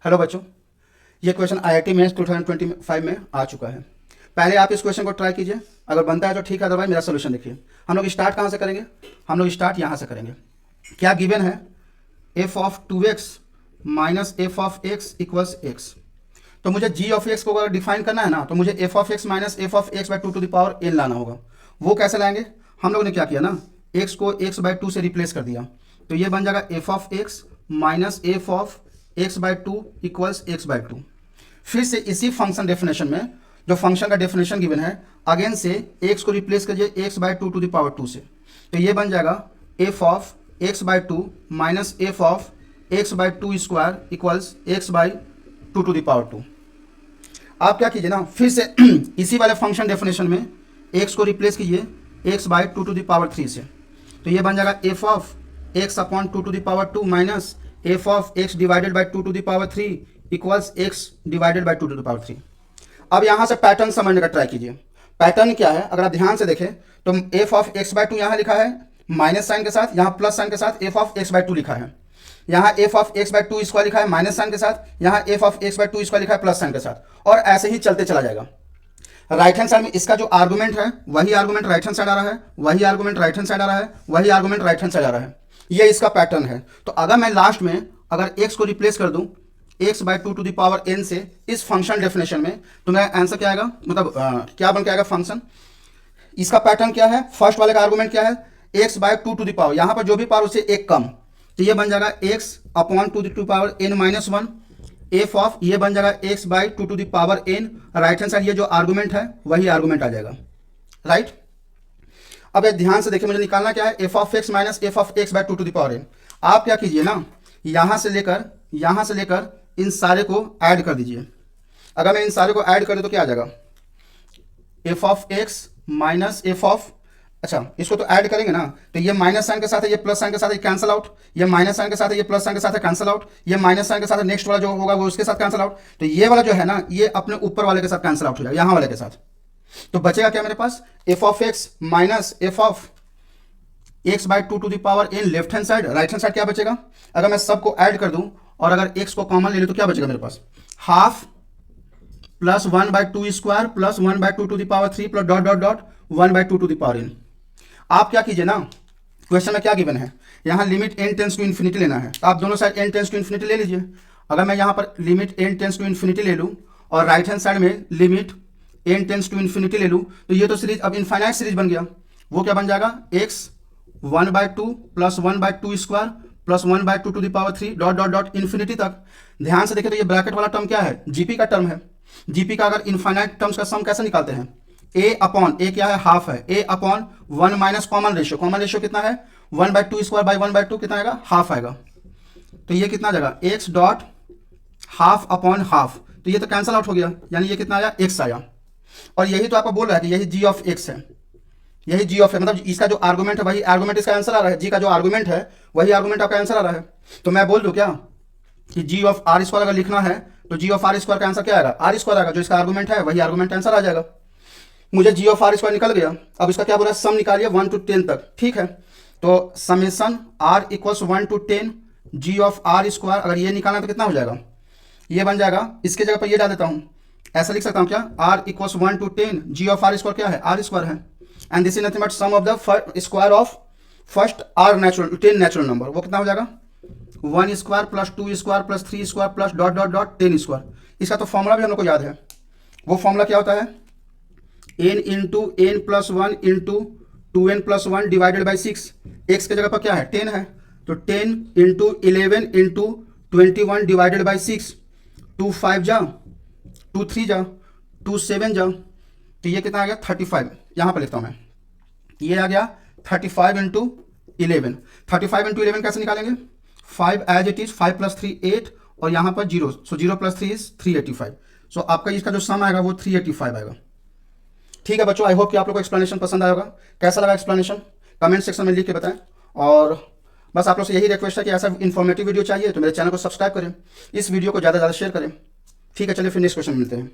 Hello बच्चों, ये question IIT mains 2025 में आ चुका है। पहले आप इस क्वेश्चन को ट्राई कीजिए, अगर बनता है तो ठीक है, अदरवाइज मेरा सोल्यूशन देखिए। हम लोग स्टार्ट कहाँ से करेंगे? हम लोग स्टार्ट यहाँ से करेंगे। क्या गिवन है? F of 2x minus f of x equals x. तो मुझे जी ऑफ एक्स को अगर डिफाइन करना है ना, तो मुझे f of x minus f of x by two to the power n लाना होगा। वो कैसे लाएंगे? हम लोग ने क्या किया ना, एक्स को एक्स बाई टू से रिप्लेस कर दिया, तो ये बन जाएगा f of x minus f of x by two equals x by two. फिर से इसी फंक्शन डेफिनेशन में, जो फंक्शन का डेफिनेशन गिवन है, अगेन से एक्स को रिप्लेस करिए x by two to the power two से, तो ये बन जाएगा f of x by two minus f of x by two square equals x by two to the power two. आप क्या कीजिए ना, फिर से इसी वाले फंक्शन डेफिनेशन में एक्स को रिप्लेस कीजिए x by two to the power three से, तो ये बन जाएगा f of x upon two to the power two minus f of x divided by two to the power three equals x divided by two to the power three. अब यहाँ से pattern समझने का ट्राई कीजिए। Pattern क्या है? अगर आप ध्यान से देखें तो F of x by to यहाँ लिखा है माइनस साइन के साथ, यहाँ प्लस साइन के साथ F of x by to लिखा है, यहाँ F of x by two square लिखा है माइनस साइन के साथ, यहाँ F of x by two square लिखा है प्लस साइन के साथ, और ऐसे ही चलते चला जाएगा। राइट हैंड साइड में इसका जो आर्गुमेंट है वही आर्गुमेंट राइट हैंड साइड आ रहा है, वही आर्गुमेंट राइट हैंड साइड आ रहा है, वही आर्गुमेंट राइट हैंड साइड आ रहा है। ये इसका पैटर्न है। तो अगर मैं लास्ट में अगर x को रिप्लेस कर दूं x by two to the power n से इस फंक्शन डेफिनेशन में, तो मेरा आंसर क्या आएगा, मतलब क्या बन के आएगा फंक्शन। इसका पैटर्न क्या है? फर्स्ट वाले का आर्गुमेंट क्या है? x by two to the power, यहाँ पर जो भी पावर उससे एक कम, तो ये बन जाएगा x upon two the two power n minus one f of, ये बन जाएगा x by two to the power n। Right hand side ये जो आर्गुमेंट है वही आर्गुमेंट आ जाएगा, राइट। अब एक ध्यान से देखिए, मुझे निकालना क्या है, f of x minus f of x by two to the power n। आप क्या कीजिए ना, यहाँ से लेकर इन सारे को ऐड कर दीजिए। अगर मैं इन सारे को ऐड कर दूँ तो क्या आ जाएगा, f of x minus f of, अच्छा इसको तो ऐड करेंगे ना, तो ये माइनस साइन के साथ है, ये प्लस साइन के साथ है, कैंसिल आउट, ये माइनस साइन के साथ है, ये प्लस साइन के साथ है, कैंसिल आउट, ये माइनस साइन के साथ है, नेक्स्ट वाला जो होगा वो उसके साथ कैंसिल आउट, तो ये वाला जो है ना ये अपने ऊपर वाले के साथ कैंसिल आउट हो जाएगा, यहाँ वाले के साथ। तो बचेगा क्या मेरे पास, f of x minus f of x by two to the power n left hand side, right hand side क्या बचेगा? अगर मैं सबको ऐड कर दूं और अगर एक्स को कॉमन ले लूं तो क्या बचेगा मेरे पास, half plus one by two square plus one by two to the power three plus dot dot dot one by two to the power n. आप क्या कीजिए ना, क्वेश्चन में क्या गिवन है, यहाँ limit n tends to infinity लेना है, तो आप दोनों side n tends to infinity ले लीजिए। अगर मैं यहाँ पर limit n tends to infinity ले लूँ और राइट हैंड साइड में limit n tends to infinity ले लूँ, तो ये तो सीरीज अब इनफाइनाइट सीरीज बन गया। वो क्या बन जाएगा, x one by two plus one by two square plus one by two to the power three dot dot dot infinity तक। ध्यान से देखें तो ये ब्रैकेट वाला टर्म क्या है, जीपी का टर्म है। जीपी का अगर इनफाइनाइट टर्म्स का सम कैसे निकालते हैं, ए अपॉन ए क्या है, हाफ है, a upon one minus common ratio, common ratio कितना है, one by two square by one by two कितना आएगा, हाफ आएगा। तो ये कितना आ जाएगा, x dot half upon half, तो ये तो कैंसल आउट हो गया, यानी ये कितना आया, एक्स आया। और यही तो आपको बोल रहा है कि यही जी ऑफ एक्स है, यही जी ऑफ है, मतलब इसका जो आर्गुमेंट है वही आर्गुमेंट इसका आंसर आ रहा है, जी का जो आर्गुमेंट है वही आर्गुमेंट आपका आंसर आ रहा है। तो मैं बोल दूं क्या कि जी ऑफ आर स्क्वायर अगर लिखना है तो जी ऑफ आर स्क्वायर का आंसर क्या आएगा, आर स्क्वायर आएगा, जो इसका आर्गुमेंट है वही आर्गुमेंट आंसर आ जाएगा। मुझे जी ऑफ आर स्क्वायर निकल गया। अब इसका क्या बोला, सम निकालिए 1 to 10 तक, ठीक है। तो summation r equals 1 to 10 g of r square, अगर ये निकालना तो कितना हो जाएगा, ये बन जाएगा, इसके जगह पर ये डाल देता हूँ, ऐसा लिख सकता हूँ क्या, r equals 1 to 10 g of r square क्या है, आर स्क्वायर है, and this is nothing but sum of the square of first r natural 10 natural number. वो कितना हो जाएगा, 1 square plus 2 square plus 3 square plus dot dot dot 10 square. इसका तो formula भी हम लोग को याद है। वो फॉर्मूला क्या होता है, n into n plus one into two n plus one divided by six. X के जगह पर क्या है, 10 है, तो 10 into 11 into 21 divided by six, 2 5 जा, 2 3 जा, 2 7 जा, तो ये कितना आ गया 35। यहाँ पर लिखता हूँ मैं, ये आ गया 35 इंटू 11। 35 इंटू 11 कैसे निकालेंगे, 5 एज इट इज, 5 प्लस 3 8 और यहाँ पर 0, सो 0 प्लस 3 इज 385। सो आपका इसका जो सम आएगा वो 385 आएगा। ठीक है बच्चों, आई होप कि आप लोग को एक्सप्लेनेशन पसंद आया होगा। कैसा लगा एक्सप्लेनेशन कमेंट सेक्शन में लिख के बताएं, और बस आप लोग से यही रिक्वेस्ट है कि ऐसा इन्फॉर्मेटिव वीडियो चाहिए तो मेरे चैनल को सब्सक्राइब करें, इस वीडियो को ज़्यादा से ज़्यादा शेयर करें। ठीक है, चलिए फिर नेक्स्ट क्वेश्चन मिलते हैं।